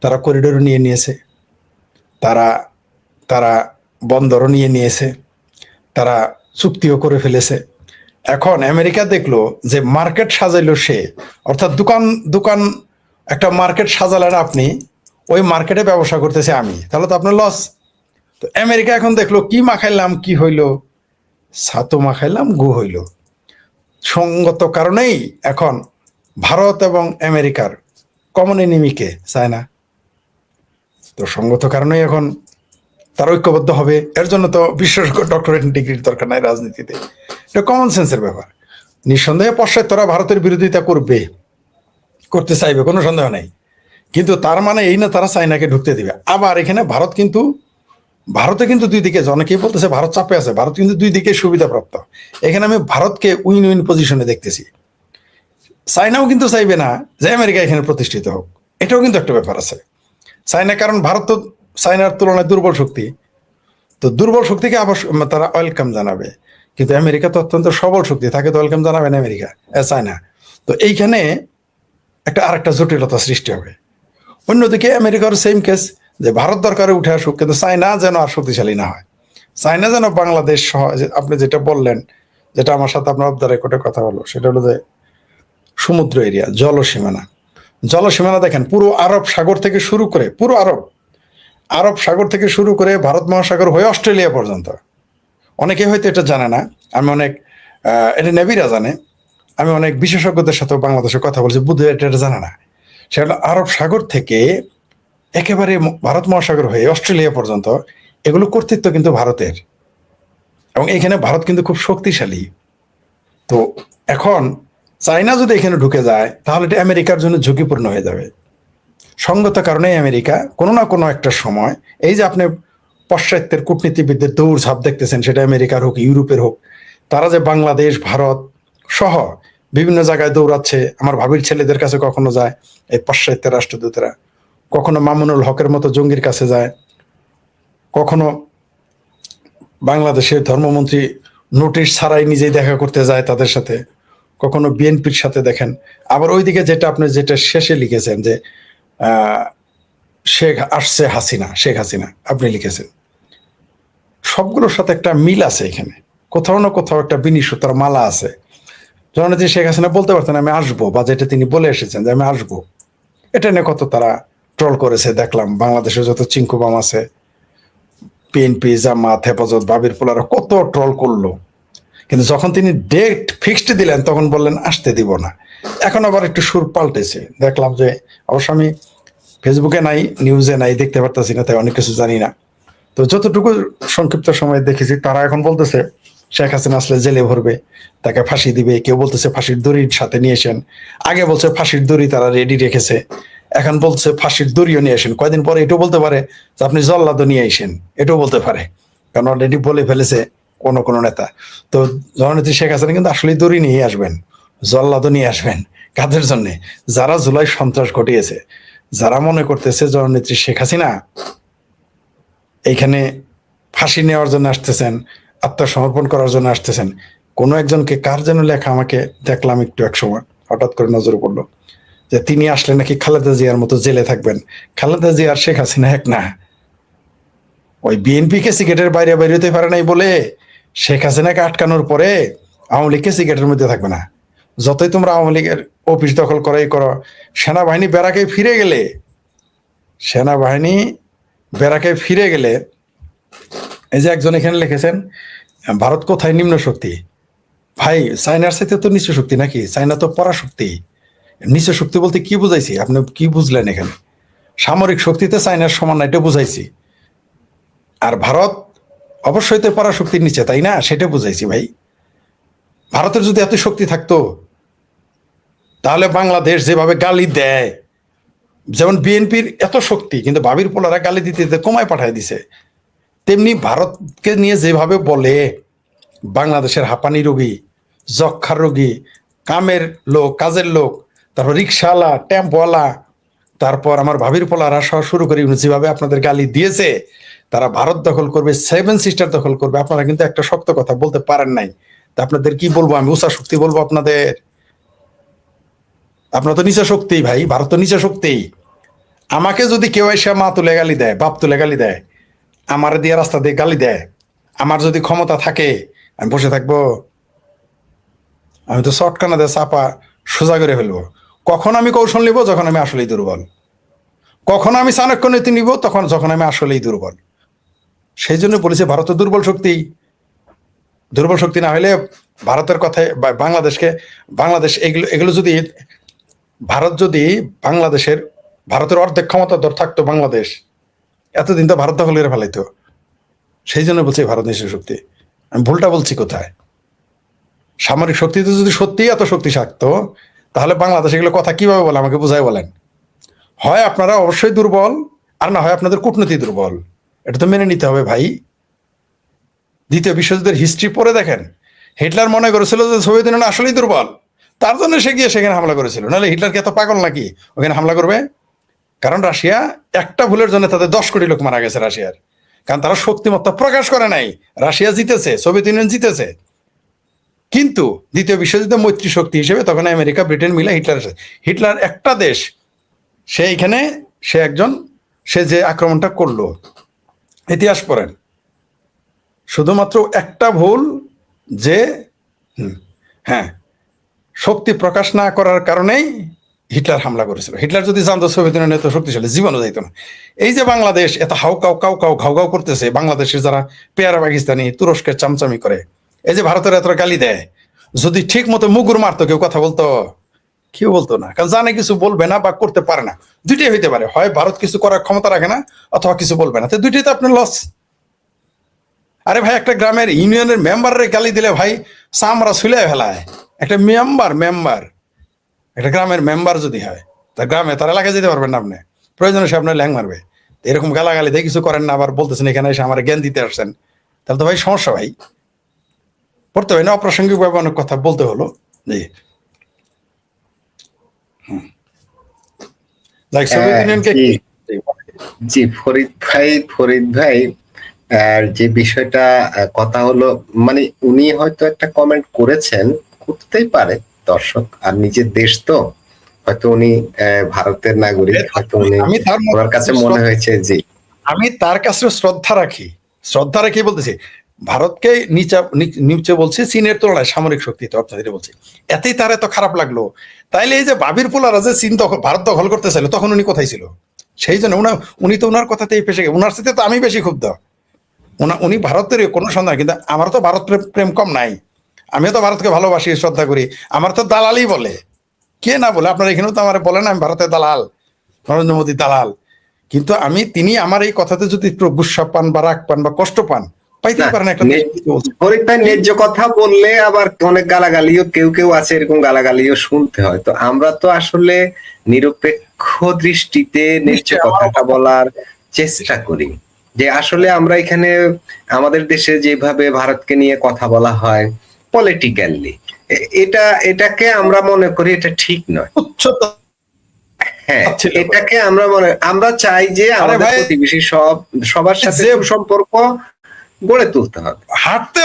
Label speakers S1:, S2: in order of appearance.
S1: তারা করিডোর নিয়ে নিয়েছে, তারা তারা বন্দরও নিয়ে নিয়েছে, তারা চুক্তিও করে ফেলেছে। এখন আমেরিকা দেখলো যে মার্কেট সাজাইলো সে, অর্থাৎ দোকান দোকান একটা মার্কেট সাজালেন আপনি, ওই মার্কেটে ব্যবসা করতেছে আমি, তাহলে তো আপনার লস। তো আমেরিকা এখন দেখলো কি মাখাইলাম কি হইল, ছাতু মাখাইলাম গু হইল। সঙ্গত কারণেই এখন ভারত এবং আমেরিকার কমন এনিমিকে চায় না। তো সঙ্গত কারণেই এখন তারা ঐক্যবদ্ধ হবে। এর জন্য তো বিশেষজ্ঞ ডক্টরেট ডিগ্রির দরকার নাই রাজনীতিতে, এটা কমন সেন্সের ব্যাপার। নিঃসন্দেহে পশ্চাৎরা ভারতের বিরোধিতা করবে, করতে চাইবে, কোনো সন্দেহ নেই। কিন্তু তার মানে এই না তারা চায়নাকে ঢুকতে দিবে। আবার এখানে ভারতে কিন্তু দুই দিকে, অনেকেই বলতেছে ভারত চাপে আছে, ভারত কিন্তু দুই দিকে সুবিধাপ্রাপ্ত। এখানে আমি ভারতকে উইন উইন পজিশনে দেখতেছি। চায়নাও কিন্তু চাইবে না যে আমেরিকা এখানে প্রতিষ্ঠিত হোক, এটাও কিন্তু একটা ব্যাপার আছে। চায়না, কারণ ভারত তো চায়নার তুলনায় দুর্বল শক্তি, তো দুর্বল শক্তিকে আবার তারা ওয়েলকাম জানাবে। কিন্তু আমেরিকা তো অত্যন্ত সবল শক্তি, তাকে তো ওয়েলকাম জানাবে না আমেরিকা, চায়না। তো এইখানে আরেকটা জটিলতা সৃষ্টি হবে। অন্যদিকে আমেরিকার সেম কেস, যে ভারত দরকারে উঠে আসুক, কিন্তু চায়না যেন আর শক্তিশালী না হয়। চায়না যেন বাংলাদেশ সহ, আপনি যেটা বললেন, যেটা আমার সাথে আপনার অফ দ্য রেকর্ডে কথা হলো, সেটা হলো যে সমুদ্র এরিয়া, জলসীমানা দেখেন, পুরো আরব সাগর থেকে শুরু করে, পুরো আরব সাগর থেকে শুরু করে ভারত মহাসাগর হয়ে অস্ট্রেলিয়া পর্যন্ত। অনেকে হয়তো এটা জানে না, আমি অনেক এটা নেভিরা জানে, আমি অনেক বিশেষজ্ঞদের সাথে বাংলাদেশে কথা বলছি, বুদ্ধ এটা জানে না। সেটা আরব সাগর থেকে একেবারে ভারত মহাসাগর হয়ে অস্ট্রেলিয়া পর্যন্ত, এগুলো কর্তৃত্ব কিন্তু ভারতের, এবং এখানে ভারত কিন্তু খুব শক্তিশালী। তো এখন চায়না যদি এখানে ঢুকে যায়, তাহলে এটা আমেরিকার জন্য ঝুঁকিপূর্ণ হয়ে যাবে। সঙ্গত কারণে আমেরিকা কোনো না কোনো একটা সময়, এই যে আপনি পাশ্চাত্যের কূটনীতিবিদদের দৌড়ঝাঁপ দেখতেছেন, সেটা আমেরিকার হোক ইউরোপের হোক, তারা যে বাংলাদেশ ভারত সহ বিভিন্ন জায়গায় দৌড়াচ্ছে। আমার ভাবির ছেলেদের কাছে কখনো যায় এই পাশ্চাত্যের রাষ্ট্রদূতেরা, কখনো মামুনুল হকের মতো জঙ্গির কাছে যায়, কখনো বাংলাদেশের ধর্মমন্ত্রী নোটিশ ছাড়াই নিজেই দেখা করতে যায় তাদের সাথে, কখনো বিএনপির সাথে দেখেন। আবার ওইদিকে যেটা শেষে লিখেছেন যে শেখ হাসিনা আপনি লিখেছেন, সবগুলোর সাথে একটা মিল আছে এখানে, কোথাও না কোথাও একটা বিনি সুতার মালা আছে। জননেত্রী শেখ হাসিনা বলতে পারতেন আমি আসবো, বা যেটা তিনি বলে এসেছেন যে আমি আসবো, এটা নিয়ে কত তারা ট্রল করেছে দেখলাম। বাংলাদেশে যত চিঙ্কুবাম আছে, বিএনপি জামাত হেফাজত বাবির পোলারা কত ট্রল করলো, কিন্তু যখন তিনি ডেট ফিক্সড দিলেন তখন বললেন আসতে দিব না। এখন আবার একটু সুর পাল্টেছে দেখলাম, যে অবশ্য আমি ফেসবুকে নাই, নিউজে নাই, দেখতে পারতেছি না, তাই অনেক কিছু জানি না। তো যতটুকু সংক্ষিপ্ত সময় দেখেছি, তারা এখন বলতেছে শেখ হাসিনা আসলে জেলে ভরবে, তাকে ফাঁসি দিবে। কেউ বলতেছে ফাঁসির দড়ির সাথে নিয়ে আসেন, আগে বলছে ফাঁসির দড়ি তারা রেডি রেখেছে, এখন বলছে ফাঁসির দড়িও নিয়ে আসেন। কয়দিন পরে এটাও বলতে পারে যে আপনি জল্লাদও নিয়ে আসেন, এটাও বলতে পারে, কারণ অলরেডি বলে ফেলেছে কোনো নেতা। তো জননেত্রী শেখ হাসিনা কিন্তু আসলে দড়ি নিয়ে আসবেন, জল্লাদও নিয়ে আসবেন। কাদের জন্যে? যারা জুলাই সন্ত্রাস ঘটিয়েছে, যারা মনে করতেছে জননেত্রী শেখ হাসিনা এইখানে ফাঁসি নেওয়ার জন্য আসতেছেন, আত্মসমর্পণ করার জন্য আসতেছেন। কোনো একজনকে, কার যেন লেখা আমাকে দেখলাম একটু এক সময়, হঠাৎ করে নজরে পড়লো, যে তিনি আসলে নাকি খালেদা জিয়ার মতো জেলে থাকবেন। খালেদা জিয়া আর শেখ হাসিনা এক না। ওই বিএনপিকে সিগারেটের বাইরে বেরোতে পারে নাই বলে শেখ হাসিনাকে আটকানোর পরে আওয়ামী লীগকে সিগারেটের মধ্যে থাকবে না। যতই তোমরা আওয়ামী লীগের অফিস দখল করাই করো, সেনাবাহিনী বেড়াকে ফিরে গেলে, এই যে একজন এখানে লিখেছেন ভারত কোথায় নিম্ন শক্তি। ভাই, চায়নার সাথে তো নিচু শক্তি নাকি? চায়না তো পরাশক্তি। নিচু শক্তি বলতে কি বুঝাইছি, আপনি কি বুঝলেন এখানে? সামরিক শক্তিতে চায়নার সমান না, এটা বুঝাইছি। আর ভারত অবশ্যই তো পরাশক্তির নিচে, তাই না? সেটা বুঝাইছি ভাই। ভারতের যদি এত শক্তি থাকতো, তাহলে বাংলাদেশ যেভাবে গালি দেয়, যেমন বিএনপির এত শক্তি কিন্তু ভাবির পোলারা গালি দিতে দিতে কমায় পাঠায় দিছে, তেমনি ভারতকে নিয়ে যেভাবে বলে বাংলাদেশের হাঁপানি রোগী, যক্ষার রোগী, কাজের লোক, তারপর রিক্সাওয়ালা, টেম্পোওয়ালা, তারপর আমার ভাবির পোলারা সহ শুরু করে যেভাবে আপনাদের গালি দিয়েছে, তারা ভারত দখল করবে, সেভেন সিস্টার দখল করবে, আপনারা কিন্তু একটা শক্ত কথা বলতে পারেন নাই। তা আপনাদের কি বলবো আমি? উষা শক্তি বলবো আপনাদের? আপনারা তো নিচা শক্তি ভাই, ভারত তো নিচা শক্তি। আমাকে যদি কেউ এসে মা তুলে গালি দেয়, বাপ তুলে গালি দেয়, আমার দিয়ে রাস্তা দিয়ে গালি দেয়, আমার যদি ক্ষমতা থাকে আমি বসে থাকবো? আমি তো শর্টকানা দিয়ে চাপা সোজা করে ফেলবো। কখন আমি কৌশল নিব? যখন আমি আসলেই দুর্বল। কখন আমি চাণক্য নীতি নিব? তখন যখন আমি আসলেই দুর্বল। সেই জন্য বলেছি ভারত দুর্বল শক্তি। দুর্বল শক্তি না হলে ভারতের কথায় বাংলাদেশ এগুলো এগুলো যদি ভারত যদি ভারতের অর্ধেক ক্ষমতা ধর থাকতো বাংলাদেশ, এতদিন তো ভারত দখল করে ফেলাইতো। সেই জন্য বলছি ভারত নিশ্চয় শক্তি। আমি ভুলটা বলছি কোথায়? সামরিক শক্তিতে যদি সত্যি এত শক্তি থাকতো, তাহলে বাংলাদেশ এগুলো কথা কিভাবে বলে আমাকে বুঝাই বলেন। হয় আপনারা অবশ্যই দুর্বল, আর না হয় আপনাদের কূটনীতি দুর্বল। এটা তো মেনে নিতে হবে ভাই। দ্বিতীয় বিশ্বযুদ্ধের হিস্ট্রি পড়ে দেখেন, হিটলার মনে করেছিল যে সোভিয়েত ইউনিয়ন আসলেই দুর্বল, তার জন্য সে গিয়ে সেখানে হামলা করেছিল। নাহলে হিটলার কি এত পাগল নাকি ওখানে হামলা করবে? কারণ রাশিয়া একটা ভুলের জন্য তাদের 10 কোটি লোক মারা গেছে রাশিয়ার। কারণ তারা শক্তিমত্তা প্রকাশ করে নাই। রাশিয়া জিতেছে, সোভিয়েত ইউনিয়ন জিতেছে, কিন্তু দ্বিতীয় বিশ্বযুদ্ধে মৈত্রী শক্তি হিসেবে তখন আমেরিকা ব্রিটেন মিলে হিটলার একটা দেশ, সে যে আক্রমণটা করলো, ইতিহাস পড়েন, শুধুমাত্র একটা ভুল, যে হ্যাঁ, শক্তি প্রকাশ না করার কারণেই হিটলার হামলা করেছিল। হিটলার যদি জানতো সোভিয়েত ইউনিয়ন এত শক্তিশালী, জীবনও যাইতো না। এই যে বাংলাদেশ এত ঘাউ করতেছে, বাংলাদেশের যারা পেয়ারা পাকিস্তানি, তুরস্কের চামচামি করে, এই যে ভারতের এত গালি দেয়, যদি ঠিক মতো মুগুর মারতো, কেউ কথা বলতো? কেউ বলতো না, কারণ জানে কিছু বলবে না বা করতে পারে না। দুইটাই হইতে পারে, হয় ভারত কিছু করার ক্ষমতা রাখে না, অথবা কিছু বলবে না। তো দুইটাই তো আপনার লস। আরে ভাই, একটা গ্রামের ইউনিয়নের মেম্বারের গালি দিলে ভাই চামড়া ছুলে ফেলায়। একটা মেম্বার একটা গ্রামের মেম্বার যদি হয়, তার গ্রামে তার এলাকায় যেতে পারবেন না আপনি, প্রয়োজনে সে আপনার ল্যাং মারবে। এরকম গালাগালি দিয়ে কিছু করেন না, আবার বলতেছেন এখানে এসে আমার জ্ঞান দিতে আসছেন, তাহলে তো ভাই সমস্যা। ভাই পড়তে হয় না, অপ্রাসঙ্গিক ভাবে অনেক কথা বলতে হলো। জি, সোভিয়েত ইউনিয়নকে
S2: জি জি ফরিদ ভাই আর যে বিষয়টা কথা হলো, মানে উনি হয়তো একটা কমেন্ট করেছেন, করতেই পারে দর্শক, আর নিজের দেশ তো, হয়তো উনি ভারতের নাগরিক, হয়তো উনি ওনার কাছে মনে হয়েছে। জি,
S1: আমি তার কাছে শ্রদ্ধা রাখি বলতেছি, ভারতকে নিচে বলছি চীনের তুলনায় সামরিক শক্তিতে, অর্থনীতি বলছি, এতেই তার এত খারাপ লাগলো। তাইলে এই যে বাবির পোলারা যে ভারত দখল করতে চাইলো, তখন উনি কোথায় ছিল? সেই জন্য উনি তো ওনার কথাতেই ফেসে গেছে। ওনার সাথে তো আমি বেশি ক্ষুব্ধ। উনি ভারতের কোনো সন্ধান, কিন্তু আমার তো ভারত প্রেম কম নাই। আমিও তো ভারতকে ভালোবাসি, শ্রদ্ধা করি। আমার তো দালালই বলে, কে না বলে? আপনার এখানেও তো আমার বলেন আমি ভারতের দালাল, নরেন্দ্র মোদী দালাল। কিন্তু তিনি আমার এই কথাতে যদি একটু গুসা পান বা রাগ পান বা কষ্ট পান, পাইতেই পারেন। একটা
S2: ফরিদ ভাই ন্যায্য কথা বললে আবার অনেক গালাগালিও, কেউ আছে এরকম গালাগালিও শুনতে হয়। তো আমরা তো আসলে নিরপেক্ষ দৃষ্টিতে ন্যায্য কথাটা বলার চেষ্টা করি। যে আসলে আমরা এখানে আমাদের দেশে যেভাবে ভারতকে নিয়ে কথা বলা হয় পলিটিক্যালি, এটাকে আমরা মনে করি এটা ঠিক নয়। হ্যাঁ, এটাকে আমরা চাই যে আমাদের প্রতিবেশী সবার সাথে সুসম্পর্ক গড়ে তুলতে হবে।
S1: হাঁটতে